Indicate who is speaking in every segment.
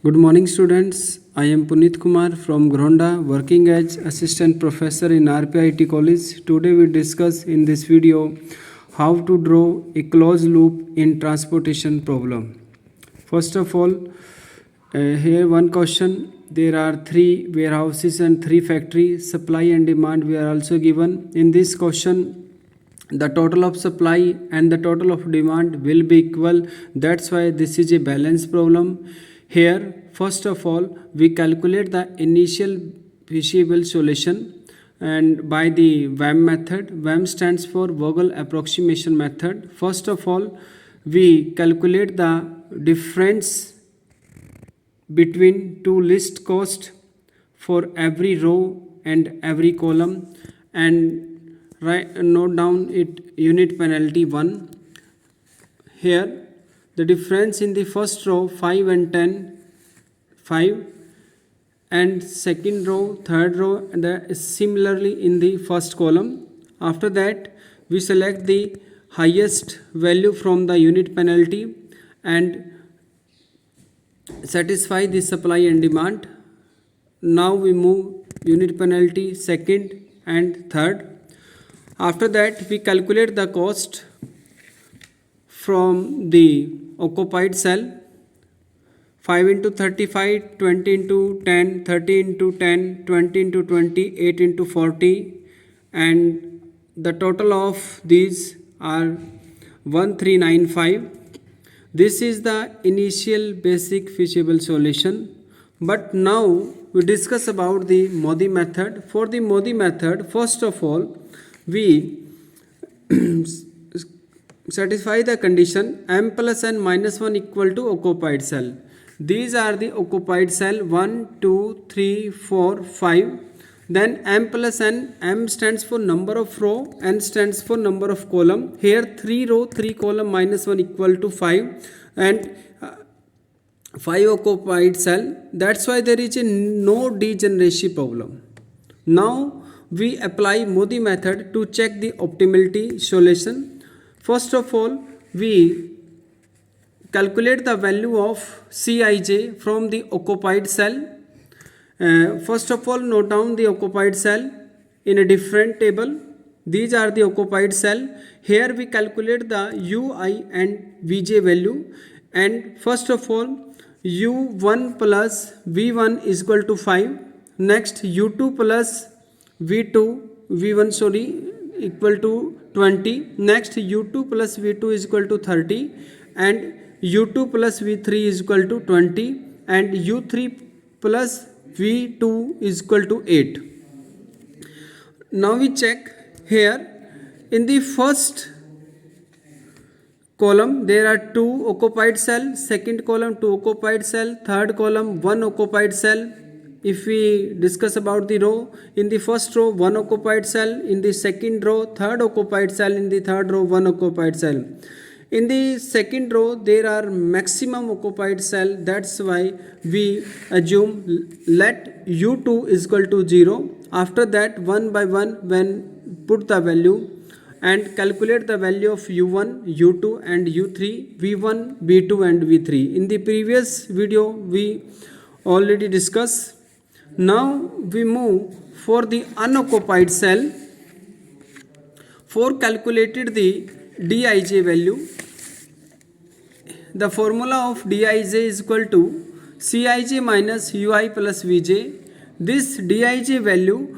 Speaker 1: Good morning, students. I am Puneet Kumar from Gronda, working as assistant professor in RPIT College. Today we discuss in this video how to draw a closed loop in transportation problem. First of all, here one question. There are 3 warehouses and 3 factories. Supply and demand we are also given. In this question, the total of supply and the total of demand will be equal. That's why this is a balance problem. Here, first of all, we calculate the initial feasible solution and by the WAM method. WAM stands for Vogel approximation method. First of all, we calculate the difference between two list cost for every row and every column, and note down it unit penalty 1. Here the difference in the first row 5 and 10, 5, and second row, third row, and similarly in the first column. After that we select the highest value from the unit penalty and satisfy the supply and demand. Now we move unit penalty second and third. After that we calculate the cost from the occupied cell. 5 into 35, 20 into 10, 30 into 10, 20 into 20, 8 into 40, and the total of these are 1395. This is the initial basic feasible solution. But now we discuss about the Modi method. For the Modi method, first of all, we satisfy the condition m plus n minus 1 equal to occupied cell. These are the occupied cell 1, 2, 3, 4, 5. Then m plus n, m stands for number of row, n stands for number of column. Here 3 row, 3 column minus 1 equal to 5 and 5 occupied cell. That's why there is a no degeneracy problem. Now we apply Modi method to check the optimality solution. First of all, we calculate the value of Cij from the occupied cell. First of all, note down the occupied cell in a different table. These are the occupied cell. Here we calculate the Ui and Vj value, and first of all U1 plus V1 is equal to 5. Next U2 plus V1 equal to 20. Next U2 plus V2 is equal to 30, and U2 plus V3 is equal to 20, and U3 plus V2 is equal to 8. Now we check here in the first column there are 2 occupied cell, second column 2 occupied cell, third column 1 occupied cell. If we discuss about the row, in the first row 1 occupied cell, in the second row 3rd occupied cell, in the third row 1 occupied cell. In the second row there are maximum occupied cell. That's why we assume let U2 is equal to 0. After that one by one when put the value and calculate the value of U1, U2 and U3, V1, V2 and V3. In the previous video we already discussed. Now we move for the unoccupied cell. For calculated the Dij value, the formula of Dij is equal to Cij minus Ui plus Vj. This Dij value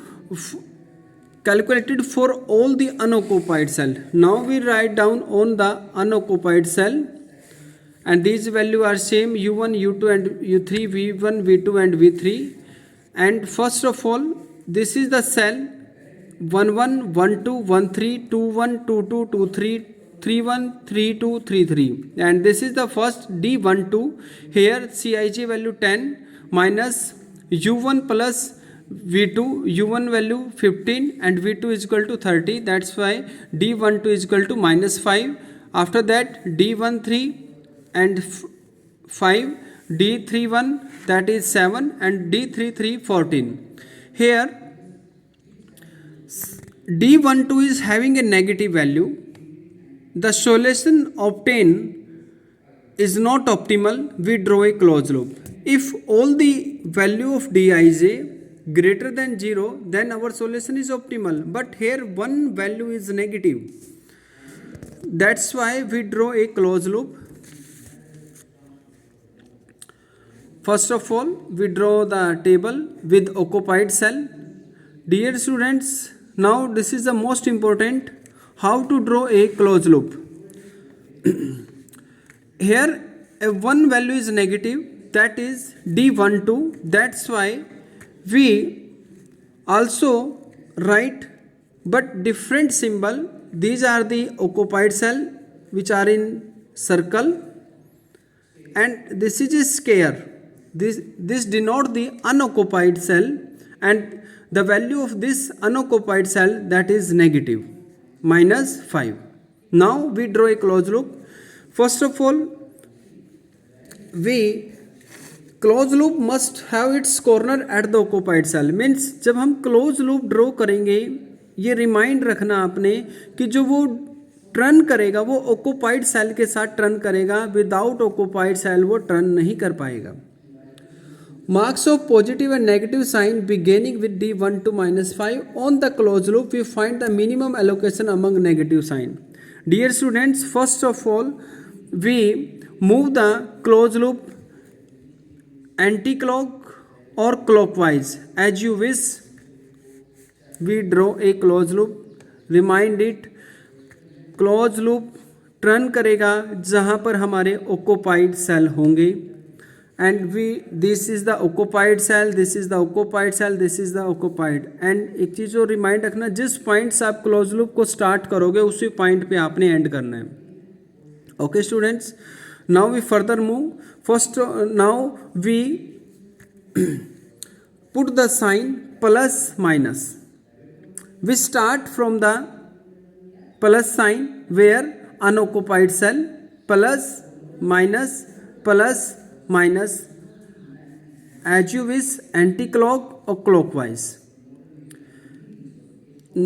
Speaker 1: calculated for all the unoccupied cell. Now we write down on the unoccupied cell, and these values are same U1, U2 and U3, V1, V2 and V3. And first of all, this is the cell 11, 12, 13, 21, 22, 23, 31, 32, 33, and this is the first D12. Here Cij value 10 minus U1 plus V2, U1 value 15 and V2 is equal to 30. That's why D12 is equal to minus 5. After that D13 and 5, D31 that is 7 and D33 14. Here D12 is having a negative value. The solution obtained is not optimal. We draw a closed loop. if all the value of dij greater than 0, then our solution is optimal, but here one value is negative. That's why we draw a closed loop. First of all, we draw the table with occupied cell. Dear students, now this is the most important, how to draw a closed loop. Here one value is negative, that is D12. That's why we also write but different symbol. These are the occupied cell which are in circle, and this is a square. This denote the unoccupied cell, and the value of this unoccupied cell, that is negative, -5. Now we draw a closed loop. First of all, closed loop must have its corner at the occupied cell. Means जब हम closed loop draw करेंगे, ये remind रखना आपने कि जो वो turn करेगा वो occupied cell के साथ टर्न करेगा, विदाउट occupied cell वो टर्न नहीं कर पाएगा. Marks of positive and negative sign beginning with D12 -5 on the closed loop, we find the minimum allocation among negative sign. Dear students, first of all, we move the closed loop anti-clock or clockwise as you wish. We draw a closed loop. Remind it, closed loop turn करेगा जहाँ पर हमारे occupied cell होंगे, and this is the occupied cell, this is the occupied cell, this is the occupied. and एक चीज़ और remind रखना, जिस point से आप क्लोज लूप को स्टार्ट करोगे उसी पॉइंट पे आपने एंड करना है. Okay students, now we further move. First now we put the sign plus minus. We start from the plus sign where unoccupied cell, plus minus minus as you wish, anti-clock or clockwise.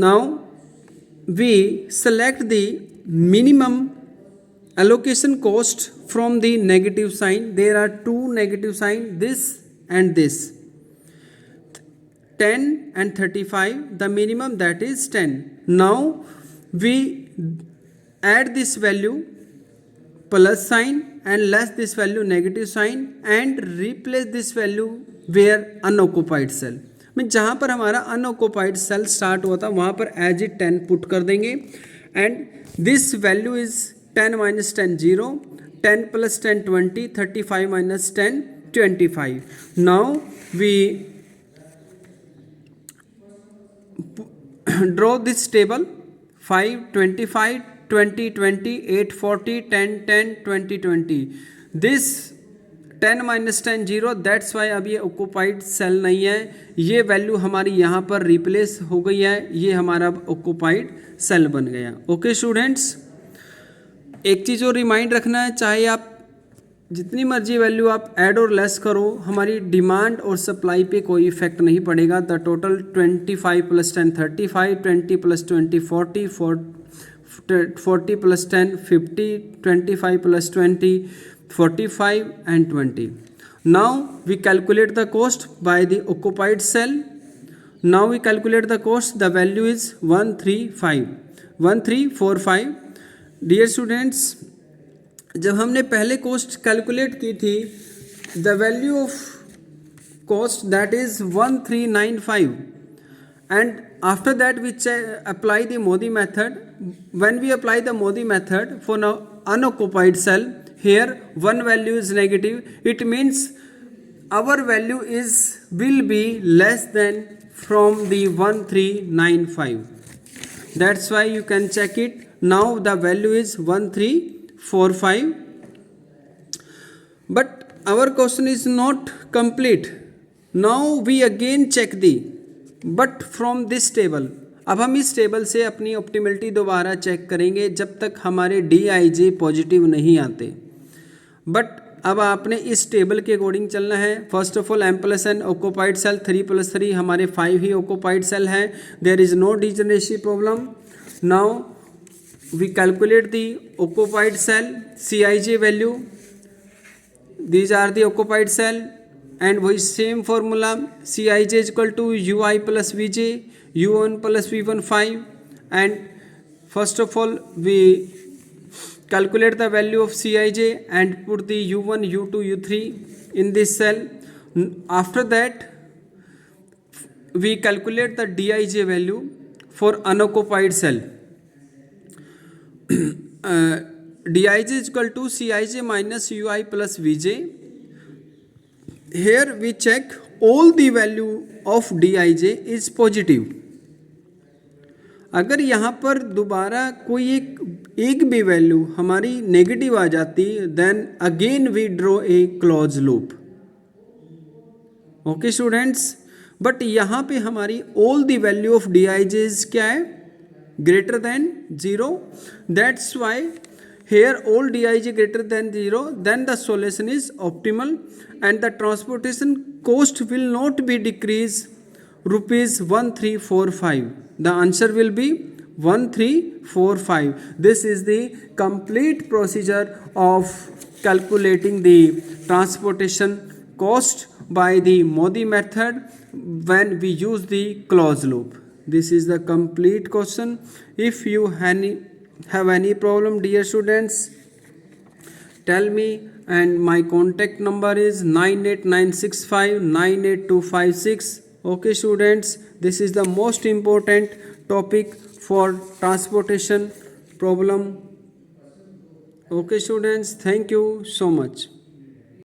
Speaker 1: Now we select the minimum allocation cost from the negative sign. There are two negative sign, this and this, 10 and 35. The minimum, that is 10. Now we add this value plus sign and less this value negative sign and replace this value where unoccupied cell. में जहाँ पर हमारा unoccupied cell start हुआ था वहाँ पर as it 10 put कर देंगे, and this value is 10 minus 10 0, 10 plus 10 20, 35 minus 10 25. Now we draw this table 5 25 20 20 8 40 10 10 20 20. this 10 minus 10 0, that's Y अब ये ऑक्युपाइड सेल नहीं है, ये वैल्यू हमारी यहाँ पर रिप्लेस हो गई है, ये हमारा ऑक्युपाइड सेल बन गया. ओके स्टूडेंट्स, एक चीज़ और रिमाइंड रखना है, चाहे आप जितनी मर्जी वैल्यू आप ऐड और लेस करो, हमारी डिमांड और सप्लाई पे कोई इफेक्ट नहीं पड़ेगा. The total 25 plus 10 35, 20 plus 20 40, 40 plus 10 50, 25 plus 20 45 and 20. Now we calculate the cost by the occupied cell. Now we calculate the cost. The value is 1345. Dear students, जब हमने पहले cost calculate की थी, the value of cost, that is 1395, and after that we apply the Modi method. When we apply the Modi method for now unoccupied cell, here one value is negative, it means our value will be less than from the 1395. That's why you can check it. Now the value is 1345. But our question is not complete. Now we again check but from this table. अब हम इस table से अपनी ऑप्टिमिलिटी दोबारा check करेंगे जब तक हमारे DIJ पॉजिटिव नहीं आते. बट अब आपने इस टेबल के अकॉर्डिंग चलना है. First of all M+N occupied cell 3 + 3 हमारे 5 ही ऑक्युपाइड सेल हैं. There is no degeneracy problem. Now we calculate the occupied cell CIJ value. These are the occupied cell. and वही same formula C I J equal to U I plus V J U one plus V one 5 and first of all we calculate the value of Cij and put the u1 u2 u3 in this cell. After that we calculate the Dij value for unoccupied cell. Dij is equal to Cij minus ui plus vj. Here we check all the value of Dij is positive. अगर यहाँ पर दोबारा कोई एक भी value हमारी negative आ जाती then again we draw a close loop. Okay students, but यहाँ पे हमारी all the value of Dij क्या है, greater than 0. That's why here all Dij greater than 0, then the solution is optimal and the transportation cost will not be decreased rupees 1345. The answer will be 1345. This is the complete procedure of calculating the transportation cost by the Modi method when we use the closed loop. This is the complete question. If you have any problem, dear students, tell me, and my contact number is 98965 98256. Okay students, this is the most important topic for transportation problem. Okay students, thank you so much.